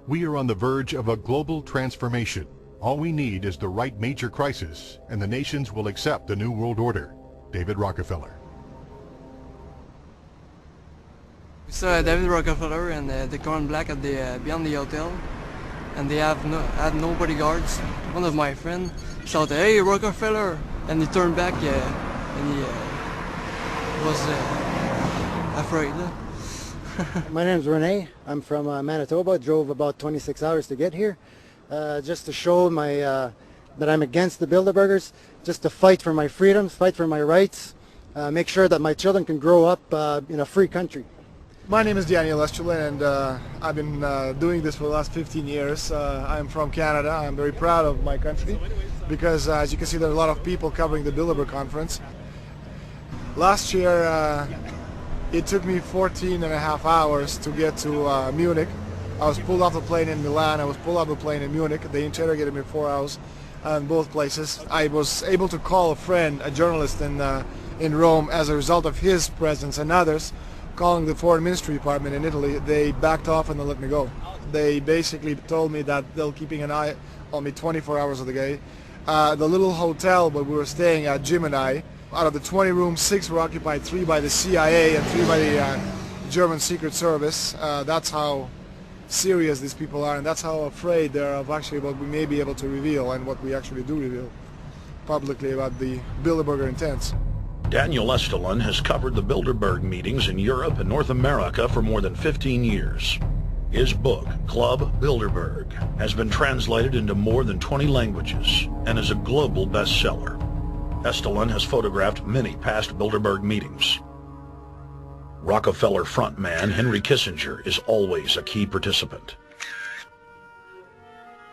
We are on the verge of a global transformation. All we need is the right major crisis, and the nations will accept the New World Order. David Rockefeller. We saw David Rockefeller and the car in black at the beyond the hotel, and they had no bodyguards. One of my friends shouted, "Hey, Rockefeller!" and he turned back and he was afraid. My name's Rene. I'm from Manitoba. Drove about 26 hours to get here, just to show that I'm against the Bilderbergers, just to fight for my freedoms, fight for my rights, make sure that my children can grow up in a free country. My name is Daniel Estrela, and I've been doing this for the last 15 years. I'm from Canada. I'm very proud of my country because, as you can see, there are a lot of people covering the Bilderberg conference. Last year, it took me 14 and a half hours to get to Munich. I was pulled off the plane in Milan. I was pulled off the plane in Munich. They interrogated me 4 hours in both places. I was able to call a friend, a journalist in Rome, as a result of his presence and others. Calling the Foreign Ministry Department in Italy, they backed off and they let me go. They basically told me that they'll keeping an eye on me 24 hours of the day. The little hotel where we were staying at, Jim and I, out of the 20 rooms, 6 were occupied, 3 by the CIA and 3 by the German Secret Service. That's how serious these people are, and that's how afraid they are of actually what we may be able to reveal and what we actually do reveal publicly about the Bilderberger intents. Daniel Estrela has covered the Bilderberg meetings in Europe and North America for more than 15 years. His book, Club Bilderberg, has been translated into more than 20 languages and is a global bestseller. Estrela has photographed many past Bilderberg meetings. Rockefeller frontman Henry Kissinger is always a key participant.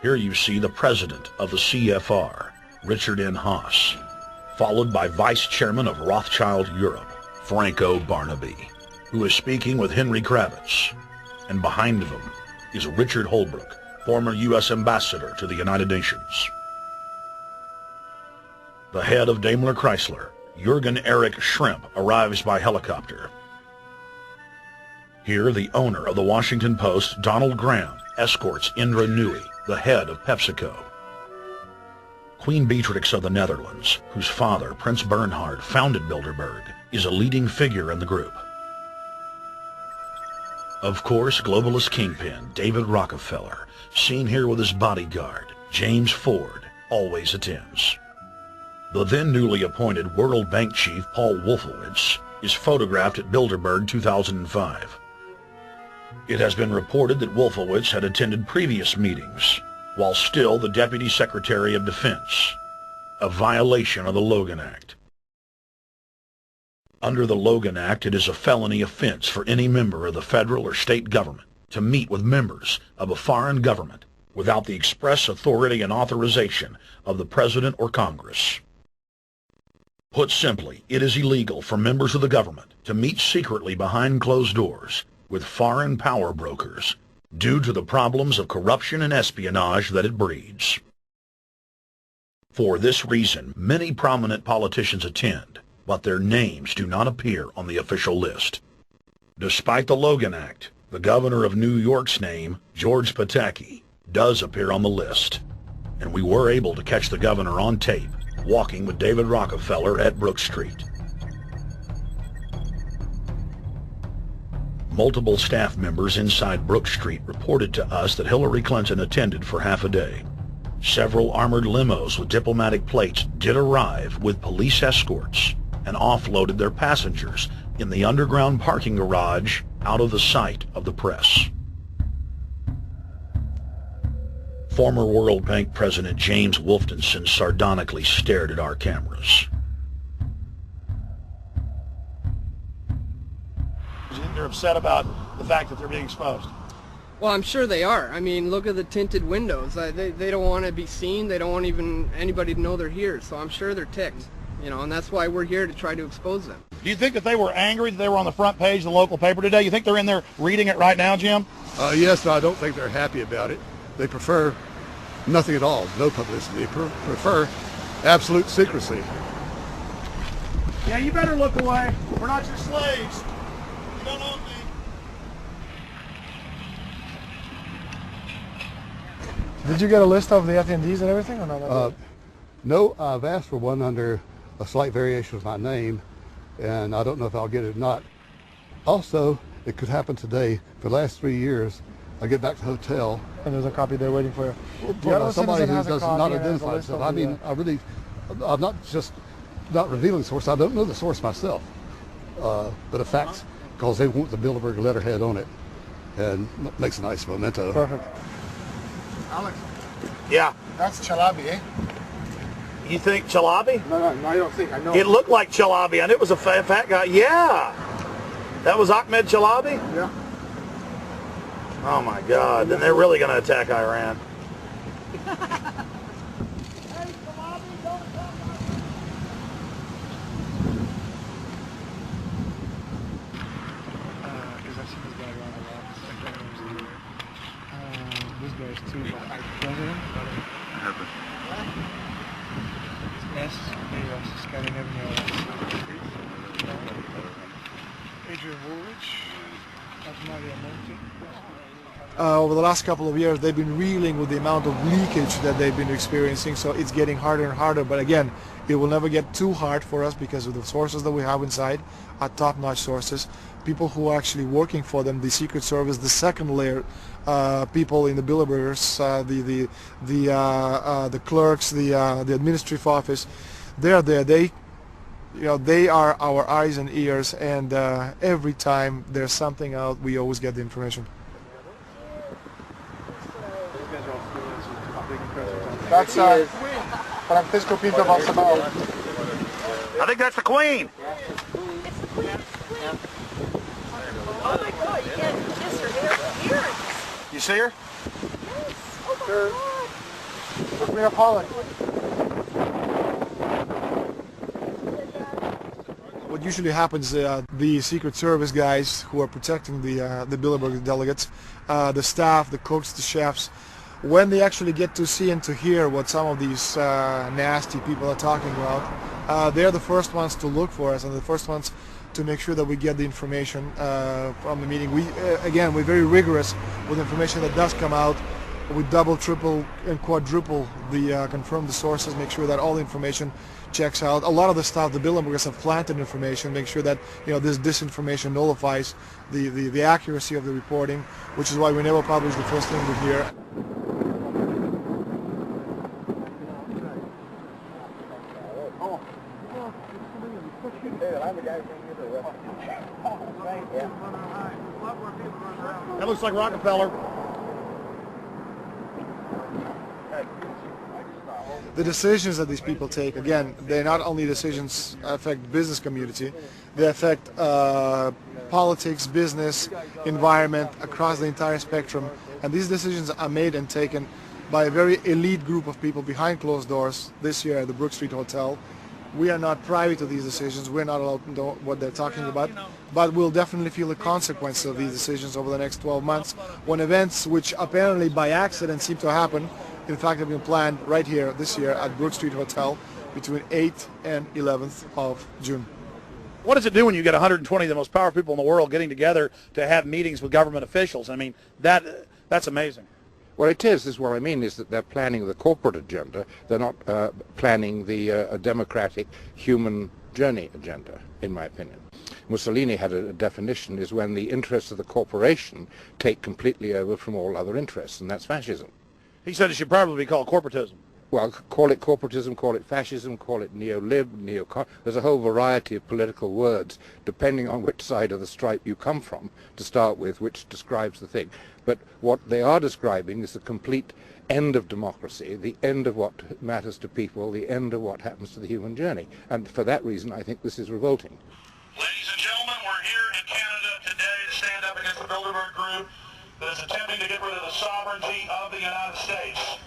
Here you see the president of the CFR, Richard N. Haas, followed by Vice Chairman of Rothschild Europe, Franco Barnaby, who is speaking with Henry Kravitz. And behind them is Richard Holbrooke, former U.S. Ambassador to the United Nations. The head of Daimler Chrysler, Jürgen Erich Schrimp, arrives by helicopter. Here, the owner of the Washington Post, Donald Graham, escorts Indra Nooyi, the head of PepsiCo. Queen Beatrix of the Netherlands, whose father, Prince Bernhard, founded Bilderberg, is a leading figure in the group. Of course, globalist kingpin David Rockefeller, seen here with his bodyguard, James Ford, always attends. The then newly appointed World Bank chief, Paul Wolfowitz, is photographed at Bilderberg 2005. It has been reported that Wolfowitz had attended previous meetings, while still the Deputy Secretary of Defense, a violation of the Logan Act. Under the Logan Act, it is a felony offense for any member of the federal or state government to meet with members of a foreign government without the express authority and authorization of the President or Congress. Put simply, it is illegal for members of the government to meet secretly behind closed doors with foreign power brokers due to the problems of corruption and espionage that it breeds. For this reason, many prominent politicians attend, but their names do not appear on the official list. Despite the Logan Act, the governor of New York's name, George Pataki, does appear on the list, and we were able to catch the governor on tape walking with David Rockefeller at Brook Street. Multiple staff members inside Brook Street reported to us that Hillary Clinton attended for half a day. Several armored limos with diplomatic plates did arrive with police escorts and offloaded their passengers in the underground parking garage out of the sight of the press. Former World Bank President James Wolfensohn sardonically stared at our cameras. They're upset about the fact that they're being exposed. Well, I'm sure they are. I mean, look at the tinted windows. They don't want to be seen. They don't want even anybody to know they're here. So I'm sure they're ticked, you know, and that's why we're here to try to expose them. Do you think that they were angry that they were on the front page of the local paper today? You think they're in there reading it right now, Jim? Yes, but I don't think they're happy about it. They prefer nothing at all, no publicity. They prefer absolute secrecy. Yeah, you better look away. We're not your slaves. You don't own me. Did you get a list of the attendees and everything, or not? No, I've asked for one under a slight variation of my name, and I don't know if I'll get it or not. Also, it could happen today. For the last 3 years, I get back to the hotel. And there's a copy there waiting for you. Somebody who does not identify himself. I mean, I'm not just not revealing the source. I don't know the source myself. But the facts, because they want the Bilderberg letterhead on it, and makes a nice memento. Perfect. Alex. Yeah. That's Chalabi, eh? You think Chalabi? No, I don't think. I know. It looked like Chalabi, and it was a fat guy. Yeah. That was Ahmed Chalabi? Yeah. Oh my God, then they're really going to attack Iran. This guy is too, but president. Yes, Adrian Woolrich. Over the last couple of years, they've been reeling with the amount of leakage that they've been experiencing, so it's getting harder and harder. But again, it will never get too hard for us because of the sources that we have inside are top-notch sources. People who are actually working for them, the Secret Service, the second layer, people in the Bilderbergers, the clerks, the administrative office, they're there. They are our eyes and ears, and every time there's something out, we always get the information. That's Francisco Pinto Balsamao. I think that's the Queen. It's the Queen. Oh my God, you can't kiss her earrings. You see her? Yes. Oh my God. The Queen of Holland. What usually happens, the Secret Service guys who are protecting the Bilderberg delegates, the staff, the cooks, the chefs, when they actually get to see and to hear what some of these nasty people are talking about, they're the first ones to look for us and the first ones to make sure that we get the information from the meeting. We're very rigorous with information that does come out. We double, triple, and quadruple confirm the sources, make sure that all the information checks out. A lot of the stuff, the Bilderbergers have planted information, make sure that this disinformation nullifies the accuracy of the reporting, which is why we never publish the first thing we hear. That looks like Rockefeller. The decisions that these people take, again, they're not only decisions affect the business community, they affect politics, business, environment, across the entire spectrum. And these decisions are made and taken by a very elite group of people behind closed doors this year at the Brook Street Hotel. We are not privy to these decisions. We're not allowed to know what they're talking about. But we'll definitely feel the consequences of these decisions over the next 12 months when events which apparently by accident seem to happen, in fact, have been planned right here this year at Brook Street Hotel between 8th and 11th of June. What does it do when you get 120 of the most powerful people in the world getting together to have meetings with government officials? I mean, that's amazing. Well, it is what I mean is that they're planning the corporate agenda. They're not planning the democratic human journey agenda, in my opinion. Mussolini had a definition, is when the interests of the corporation take completely over from all other interests, and that's fascism. He said it should probably be called corporatism. Well, call it corporatism, call it fascism, call it neo-lib, neo-con. There's a whole variety of political words, depending on which side of the stripe you come from, to start with, which describes the thing. But what they are describing is the complete end of democracy, the end of what matters to people, the end of what happens to the human journey. And for that reason, I think this is revolting. Ladies and gentlemen, we're here in Canada today to stand up against the Bilderberg Group that is attempting to get rid of the sovereignty of the United States.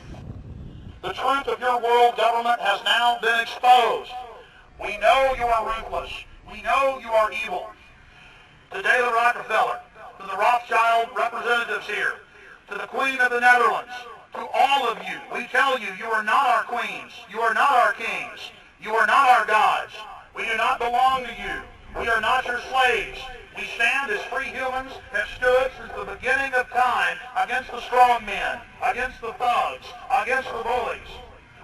The truth of your world government has now been exposed. We know you are ruthless. We know you are evil. To David Rockefeller, to the Rothschild representatives here, to the Queen of the Netherlands, to all of you, we tell you, you are not our queens. You are not our kings. You are not our gods. We do not belong to you. We are not your slaves. We stand as free humans, have stood since the beginning of mankind against the strong men, against the thugs, against the bullies.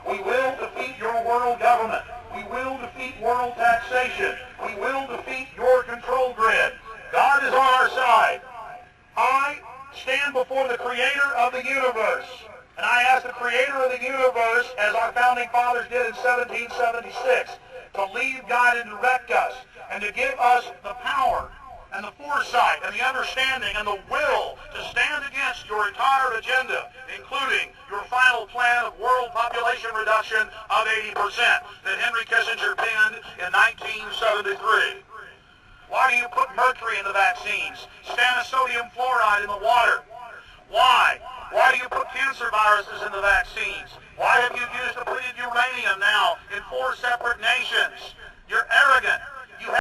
We will defeat your world government. We will defeat world taxation. We will defeat your control grid. God is on our side. I stand before the creator of the universe, and I ask the creator of the universe, as our founding fathers did in 1776, to lead, guide, and direct us, and to give us the power and the foresight and the understanding and the will to stand against your entire agenda, including your final plan of world population reduction of 80% that Henry Kissinger penned in 1973. Why do you put mercury in the vaccines, sodium fluoride in the water? Why? Why do you put cancer viruses in the vaccines? Why have you used depleted uranium now in 4 separate nations? You're arrogant.